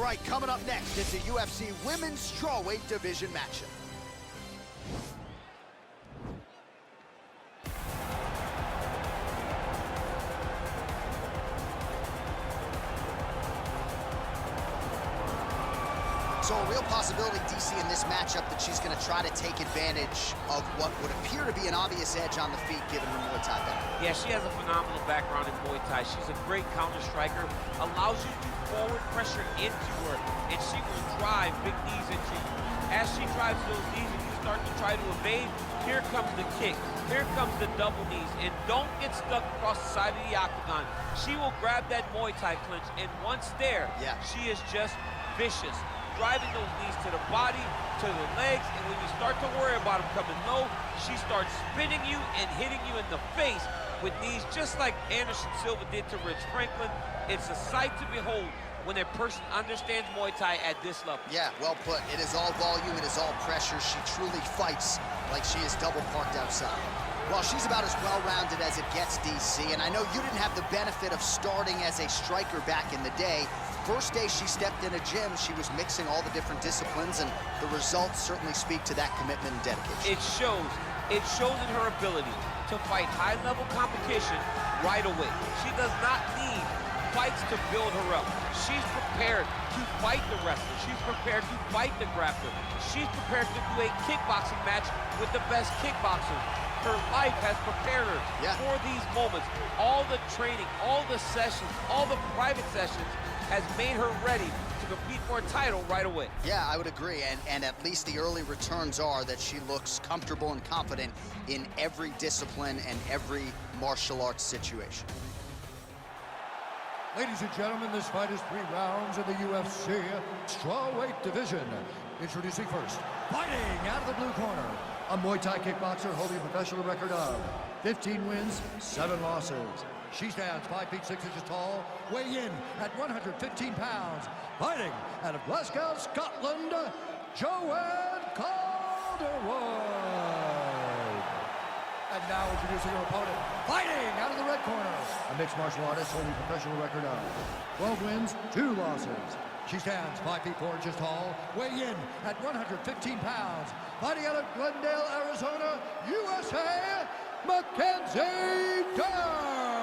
right, coming up next, it's a UFC Women's Strawweight Division matchup. So a real possibility, DC, in this matchup that she's going to try to take advantage of what would appear to be an obvious edge on the feet given her Muay Thai background. Yeah, she has a phenomenal background in Muay Thai. She's a great counter striker, allows you to forward pressure into her, and she will drive big knees into you. As she drives those knees and you start to try to evade, here comes the kick, here comes the double knees, and don't get stuck across the side of the octagon. She will grab that Muay Thai clinch, and once there, she is just vicious. Driving those knees to the body, to the legs, and when you start to worry about them coming low, she starts spinning you and hitting you in the face with knees just like Anderson Silva did to Rich Franklin. It's a sight to behold when a person understands Muay Thai at this level. Yeah, well put. It is all volume, it is all pressure. She truly fights like she is double parked outside. Well, she's about as well-rounded as it gets, DC, and I know you didn't have the benefit of starting as a striker back in the day. First day she stepped in a gym, she was mixing all the different disciplines, and the results certainly speak to that commitment and dedication. It shows. It shows in her ability to fight high-level competition right away. She does not need fights to build her up. She's prepared to fight the wrestler. She's prepared to fight the grappler. She's prepared to do a kickboxing match with the best kickboxers. Her life has prepared her for these moments. All the training, all the sessions, all the private sessions has made her ready to compete for a title right away. Yeah, I would agree, and at least the early returns are that she looks comfortable and confident in every discipline and every martial arts situation. Ladies and gentlemen, this fight is 3 rounds in the UFC Strawweight Division. Introducing first, fighting out of the blue corner, a Muay Thai kickboxer holding a professional record of 15 wins, 7 losses. She stands 5 feet 6 inches tall, weigh in at 115 pounds, fighting out of Glasgow, Scotland, Joanne Calderwood. And now introducing her opponent, fighting out of the red corner, a mixed martial artist holding a professional record of 12 wins, 2 losses. She stands 5 feet 4 inches tall, weigh in at 115 pounds, fighting out of Glendale, Arizona, USA, Mackenzie, Dern.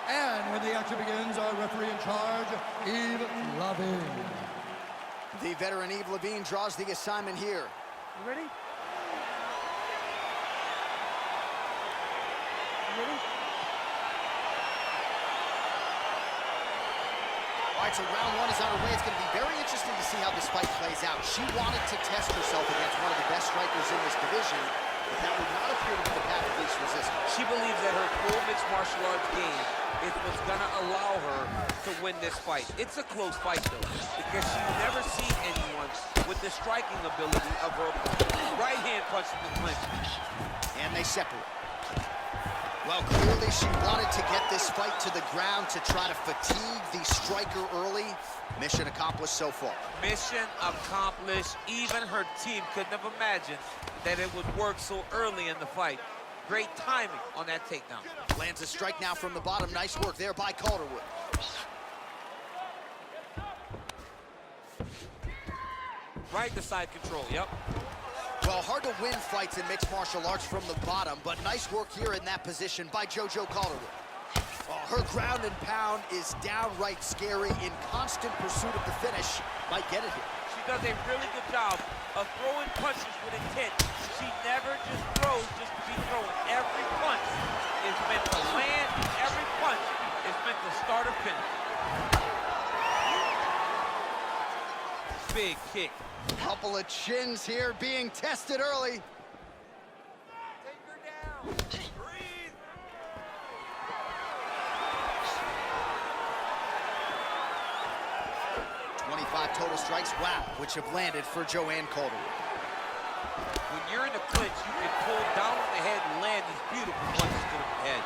And when the action begins, our referee in charge, Yves Levine. The veteran Yves Levine draws the assignment here. You ready? You ready? All right, so round 1 is on her way. It's going to be very interesting to see how this fight plays out. She wanted to test herself against one of the best strikers in this division, but that would not appear to be the path of least resistance. She believes that her full mixed martial arts game is what's going to allow her to win this fight. It's a close fight, though, because she's never seen anyone with the striking ability of her opponent. Right hand punch to the clinch. And they separate. Well, clearly she wanted to get this fight to the ground to try to fatigue the striker early. Mission accomplished so far. Mission accomplished. Even her team couldn't have imagined that it would work so early in the fight. Great timing on that takedown. Lands a strike now from the bottom. Nice work there by Calderwood. Right to side control, yep. Well, hard to win fights in mixed martial arts from the bottom, but nice work here in that position by JoJo Calderwood. Oh, her ground and pound is downright scary. In constant pursuit of the finish. Might get it here. She does a really good job of throwing punches with intent. She never just throws just to be throwing. Every punch is meant to land. Every punch is meant to start or finish. Big kick. Couple of chins here being tested early. Take her down. Breathe. 25 total strikes, wow, which have landed for Joanne Calderwood. When you're in the clinch, you can pull down on the head and land these beautiful punches to the head.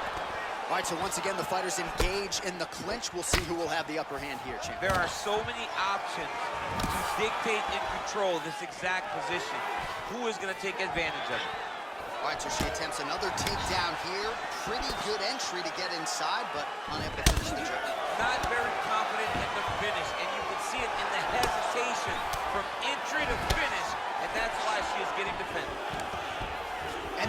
All right, so once again, the fighters engage in the clinch. We'll see who will have the upper hand here, champ. There are so many options to dictate and control this exact position. Who is going to take advantage of it? All right, so she attempts another takedown here. Pretty good entry to get inside, but unable to finish the job. Not very confident in the finish.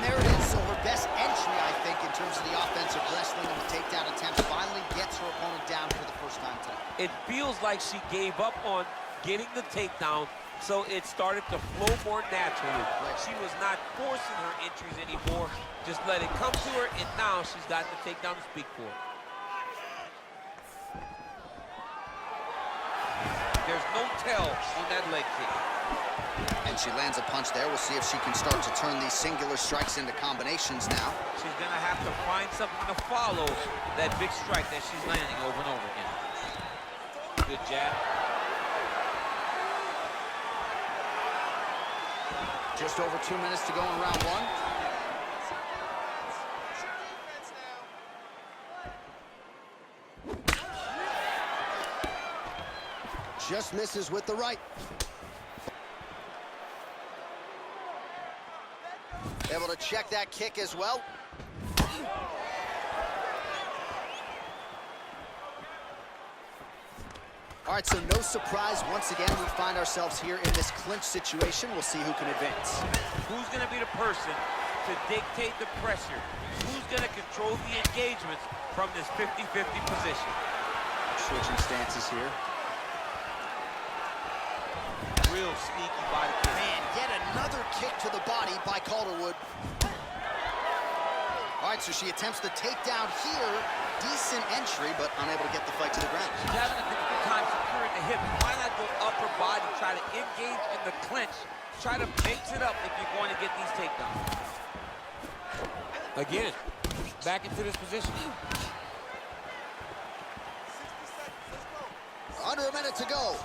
And there it is. So her best entry, I think, in terms of the offensive wrestling and the takedown attempts, finally gets her opponent down for the first time today. It feels like she gave up on getting the takedown, so it started to flow more naturally. She was not forcing her entries anymore, just let it come to her, and now she's got the takedown to speak for. There's no tell on that leg kick. And she lands a punch there. We'll see if she can start to turn these singular strikes into combinations now. She's gonna have to find something to follow that big strike that she's landing over and over again. Good jab. Just over 2 minutes to go in round one. Just misses with the right. Able to check that kick as well. All right, so no surprise. Once again, we find ourselves here in this clinch situation. We'll see who can advance. Who's going to be the person to dictate the pressure? Who's going to control the engagements from this 50-50 position? Switching stances here. Real sneaky body kick. Man, yet another kick to the body by Calderwood. All right, so she attempts the takedown here. Decent entry, but unable to get the fight to the ground. She's having a difficult time securing the hip. Why not go upper body, try to engage in the clinch, try to mix it up if you're going to get these takedowns. Again, back into this position. Under a minute to go.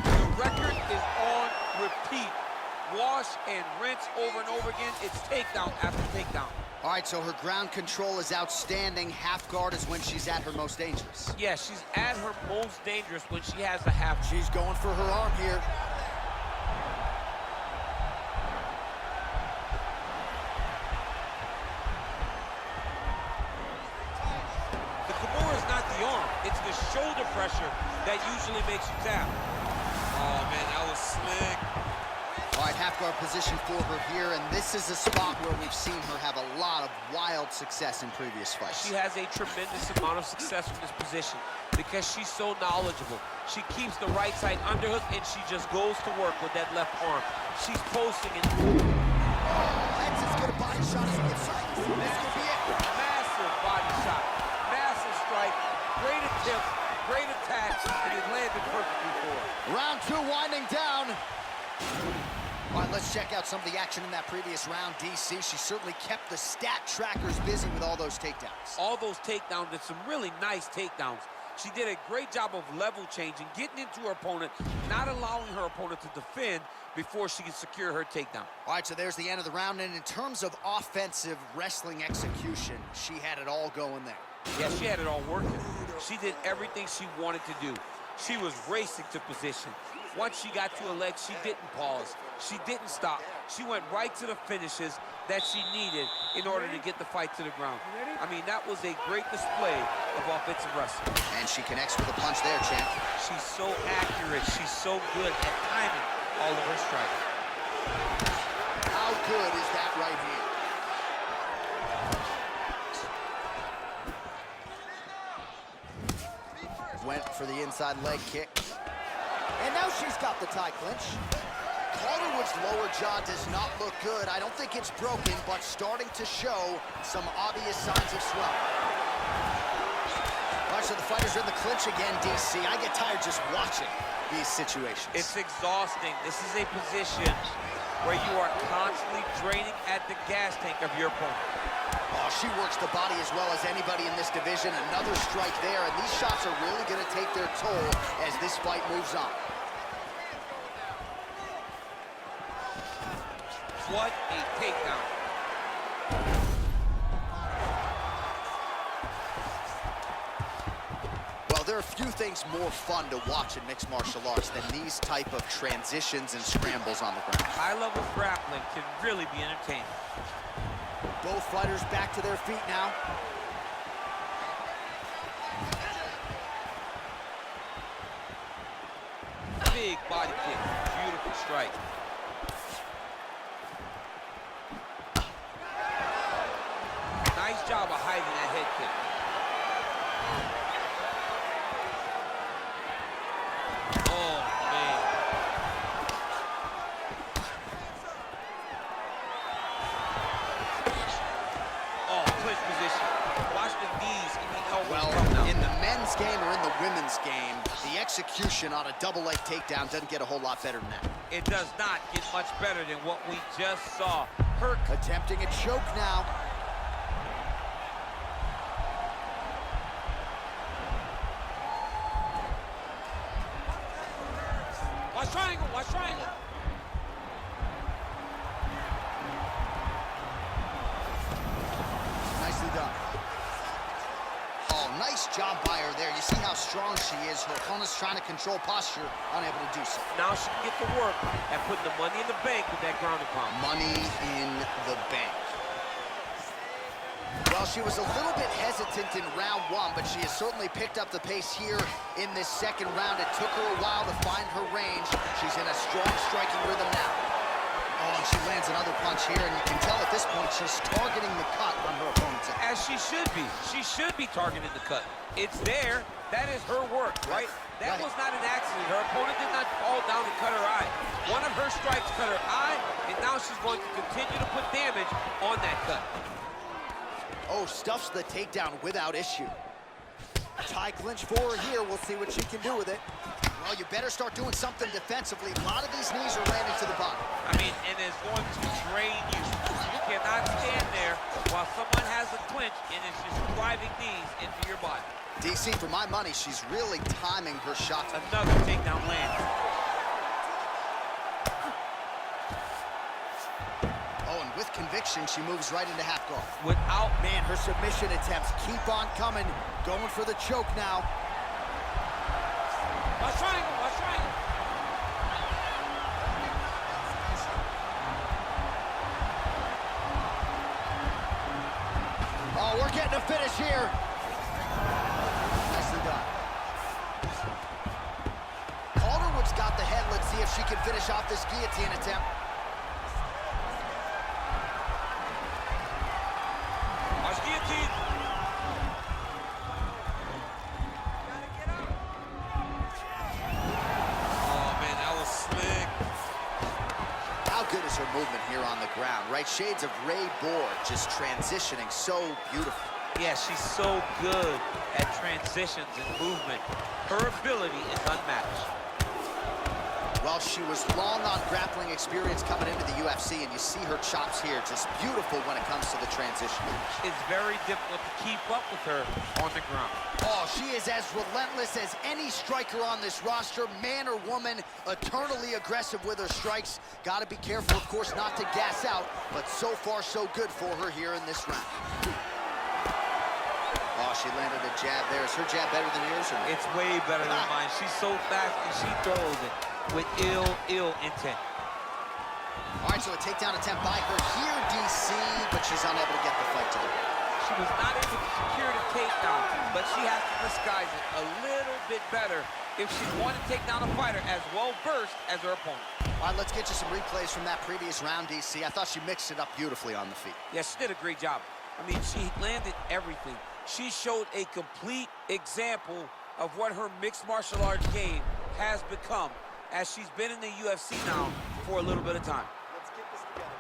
The record is on repeat. Wash and rinse over and over again. It's takedown after takedown. All right, so her ground control is outstanding. Half guard is when she's at her most dangerous. Yeah, she's at her most dangerous when she has a half. She's going for her arm here. The Kimura is not the arm. It's the shoulder pressure that usually makes you tap. Oh, man, that was slick. All right, half guard position for her here, and this is a spot where we've seen her have a lot of wild success in previous fights. She has a tremendous amount of success in this position because she's so knowledgeable. She keeps the right side underhook, and she just goes to work with that left arm. She's posting and... That's as good a body shot as we can find. This could be it. Massive body shot, massive strike, great attempts, great attacks, and it landed perfectly for her. Round two winding down. All right, let's check out some of the action in that previous round, DC. She certainly kept the stat trackers busy with all those takedowns. All those takedowns, and some really nice takedowns. She did a great job of level changing, getting into her opponent, not allowing her opponent to defend before she can secure her takedown. All right, so there's the end of the round, and in terms of offensive wrestling execution, she had it all going there. Yeah, she had it all working. She did everything she wanted to do. She was racing to position. Once she got to her leg, she didn't pause. She didn't stop. She went right to the finishes that she needed in order to get the fight to the ground. I mean, that was a great display of offensive wrestling. And she connects with a punch there, champ. She's so accurate. She's so good at timing all of her strikes. How good is that right hand? Went for the inside leg kick. And now she's got the tie clinch. Calderwood's lower jaw does not look good. I don't think it's broken, but starting to show some obvious signs of swelling. All right, so the fighters are in the clinch again, DC. I get tired just watching these situations. It's exhausting. This is a position where you are constantly draining at the gas tank of your opponent. Oh, she works the body as well as anybody in this division. Another strike there, and these shots are really going to take their toll as this fight moves on. What a takedown. Well, there are few things more fun to watch in mixed martial arts than these type of transitions and scrambles on the ground. High-level grappling can really be entertaining. Both fighters back to their feet now. Big body kick, beautiful strike. driving that head kick. Oh, man. Oh, clinch position. Watch the knees and the elbows. Well, in the men's game or in the women's game, the execution on a double leg takedown doesn't get a whole lot better than that. It does not get much better than what we just saw. Her attempting a choke now. Watch triangle, watch triangle. Nicely done. Oh, nice job by her there. You see how strong she is. Her opponent's trying to control posture, unable to do so. Now she can get to work and put the money in the bank with that ground and pound. Money in the bank. Well, she was a little bit hesitant in round one, but she has certainly picked up the pace here in this second round. It took her a while to find her range. She's in a strong striking rhythm now. Oh, and she lands another punch here, and you can tell at this point she's targeting the cut on her opponent's head. As she should be. She should be targeting the cut. It's there. That is her work, right? That was not an accident. Her opponent did not fall down and cut her eye. One of her strikes cut her eye, and now she's going to continue to put damage on that cut. Oh, stuffs the takedown without issue. Tie clinch for her here. We'll see what she can do with it. Well, you better start doing something defensively. A lot of these knees are landing to the bottom. I mean, and it's going to drain you. You cannot stand there while someone has a clinch and is just driving knees into your body. DC, for my money, she's really timing her shots. Another takedown lands. Oh, and with conviction, she moves right into half guard. Without, man, her submission attempts keep on coming. Going for the choke now. Watch triangle, watch triangle. Oh, we're getting a finish here. Nicely done. Calderwood's got the head. Let's see if she can finish off this guillotine attempt. Watch guillotine. Good is her movement here on the ground, right? Shades of Ray Board, just transitioning so beautiful. Yeah, she's so good at transitions and movement. Her ability is unmatched. Well, she was long on grappling experience coming into the UFC, and you see her chops here, just beautiful when it comes to the transition. It's very difficult to keep up with her on the ground. Oh, she is as relentless as any striker on this roster, man or woman, eternally aggressive with her strikes. Got to be careful, of course, not to gas out, but so far so good for her here in this round. Oh, she landed a jab there. Is her jab better than yours? Or not? It's way better than mine. She's so fast and she throws it with ill intent. All right, so a takedown attempt by her here, DC, but she's unable to get the fight to the ground. She was not able to secure the takedown, but she has to disguise it a little bit better if she wanted to take down a fighter as well-versed as her opponent. All right, let's get you some replays from that previous round, DC. I thought she mixed it up beautifully on the feet. Yeah, she did a great job. I mean, she landed everything. She showed a complete example of what her mixed martial arts game has become as she's been in the UFC now for a little bit of time. Let's get this together.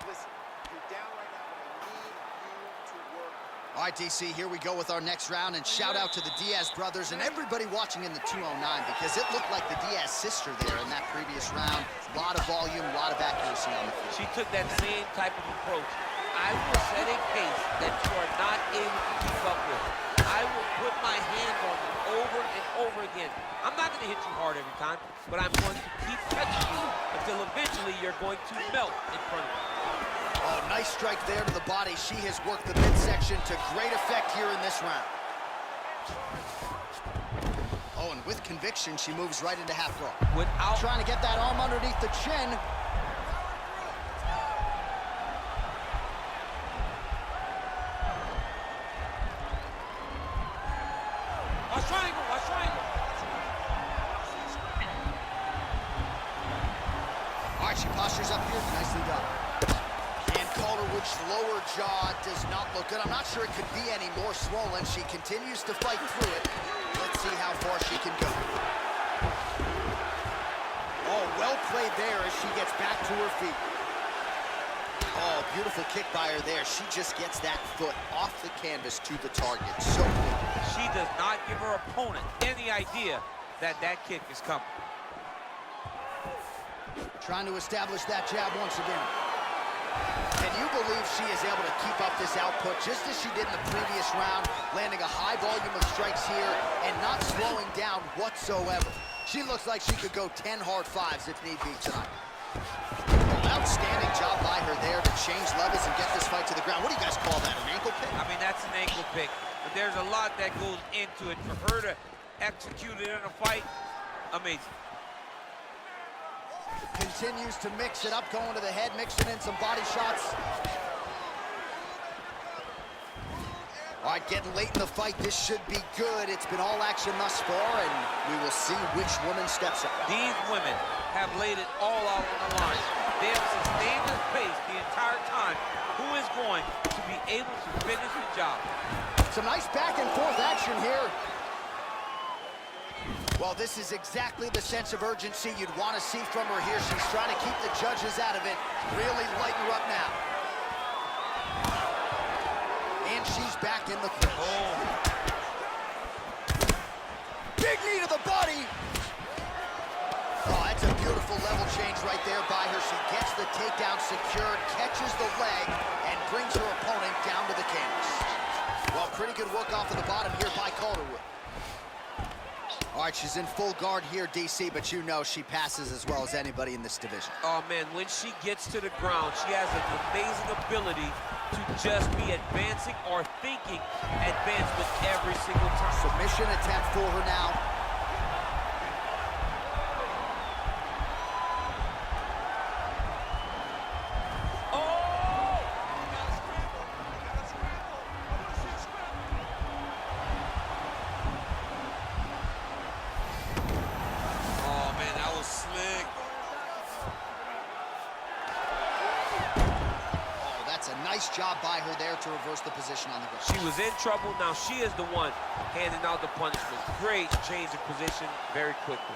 Listen, you're down right now, but I need you to work. All right, DC, here we go with our next round, and shout out to the Diaz brothers and everybody watching in the 209, because it looked like the Diaz sister there in that previous round. A lot of volume, a lot of accuracy on the feet. She took that same type of approach. I will set a pace that you are not able to keep up with. I will put my hand on you over and over again. I'm not going to hit you hard every time, but I'm going to keep touching you until eventually you're going to melt in front of me. Oh, nice strike there to the body. She has worked the midsection to great effect here in this round. Oh, and with conviction, she moves right into half guard. Without trying to get that arm underneath the chin. Watch triangle, watch triangle. All right, she postures up here. Nicely done. And Calderwood Ouch, lower jaw does not look good. I'm not sure it could be any more swollen. She continues to fight through it. Let's see how far she can go. Oh, well played there as she gets back to her feet. Oh, beautiful kick by her there. She just gets that foot off the canvas to the target. So good. She does not give her opponent any idea that that kick is coming. Trying to establish that jab once again. Can you believe she is able to keep up this output just as she did in the previous round, landing a high volume of strikes here and not slowing down whatsoever? She looks like she could go 10 hard fives if need be tonight. Outstanding job by her there to change levels and get this fight to the ground. What do you guys call that, an ankle pick? I mean, that's an ankle pick, but there's a lot that goes into it. For her to execute it in a fight, amazing. Continues to mix it up, going to the head, mixing in some body shots. All right, getting late in the fight, this should be good. It's been all action thus far, and we will see which woman steps up. These women have laid it all out on the line. They have sustained this pace the entire time. Who is going to be able to finish the job? Some nice back and forth action here. Well, this is exactly the sense of urgency you'd want to see from her here. She's trying to keep the judges out of it. Really lighten her up now. And she's back in the clinch. Oh. Big knee to the body. Oh, that's a beautiful level change right there by her. She gets the takedown secured, catches the leg, and brings her opponent down to the canvas. Well, pretty good work off of the bottom here by Calderwood. All right, she's in full guard here, DC, but you know she passes as well as anybody in this division. Oh, man, when she gets to the ground, she has an amazing ability to just be advancing or thinking advancement every single time. Submission attempt for her now. Nice job by her there to reverse the position on the ground. She was in trouble. Now she is the one handing out the punishment. Great change of position very quickly.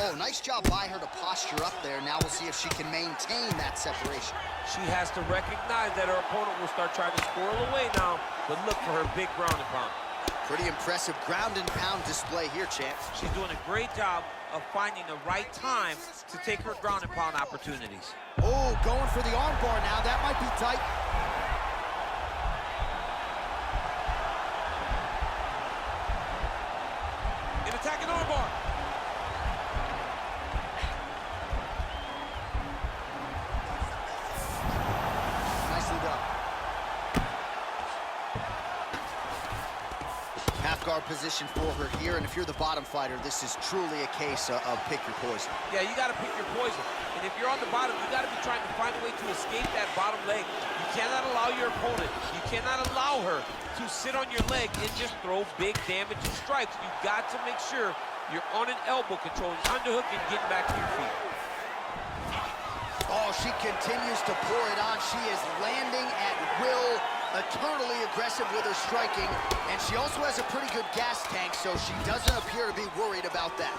Oh, nice job by her to posture up there. Now we'll see if she can maintain that separation. She has to recognize that her opponent will start trying to squirrel away now, but look for her big ground and pound. Pretty impressive ground and pound display here, champ. She's doing a great job of finding the right time to take her ground and pound opportunities. Oh, going for the armbar now. That might be tight. An attacking armbar. Nicely done. Half-guard position for her here, and if you're the bottom fighter, this is truly a case of pick your poison. Yeah, you got to pick your poison. And if you're on the bottom, you got to be trying to find a way to escape that bottom leg. You cannot allow your opponent, you cannot allow her to sit on your leg and just throw big damaging strikes. You've got to make sure you're on an elbow, controlling underhook and getting back to your feet. Oh, she continues to pour it on. She is landing at will, eternally aggressive with her striking, and she also has a pretty good gas tank, so she doesn't appear to be worried about that.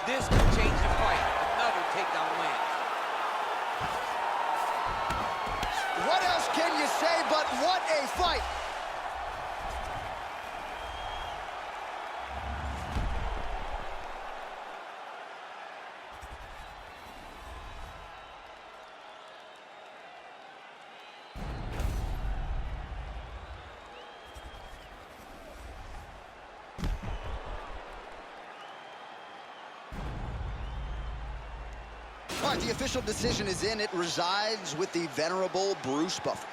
This can change the fight. Another takedown lands. What else can you say but what a fight? All right, the official decision is in. It resides with the venerable Bruce Buffer.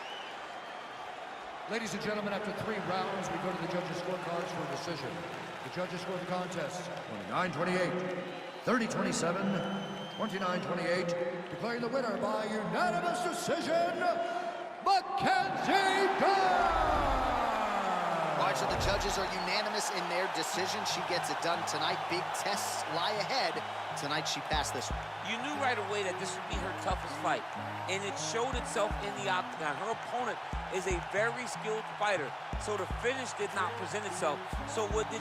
Ladies and gentlemen, after 3 rounds, we go to the judges' scorecards for a decision. The judges score the contest 29-28, 30-27, 29-28, declaring the winner by unanimous decision, Mackenzie Dern! All right, so the judges are unanimous in their decision. She gets it done tonight. Big tests lie ahead. Tonight she passed this one. You knew right away that this would be her toughest fight, and it showed itself in the octagon. Her opponent is a very skilled fighter, so the finish did not present itself. So what did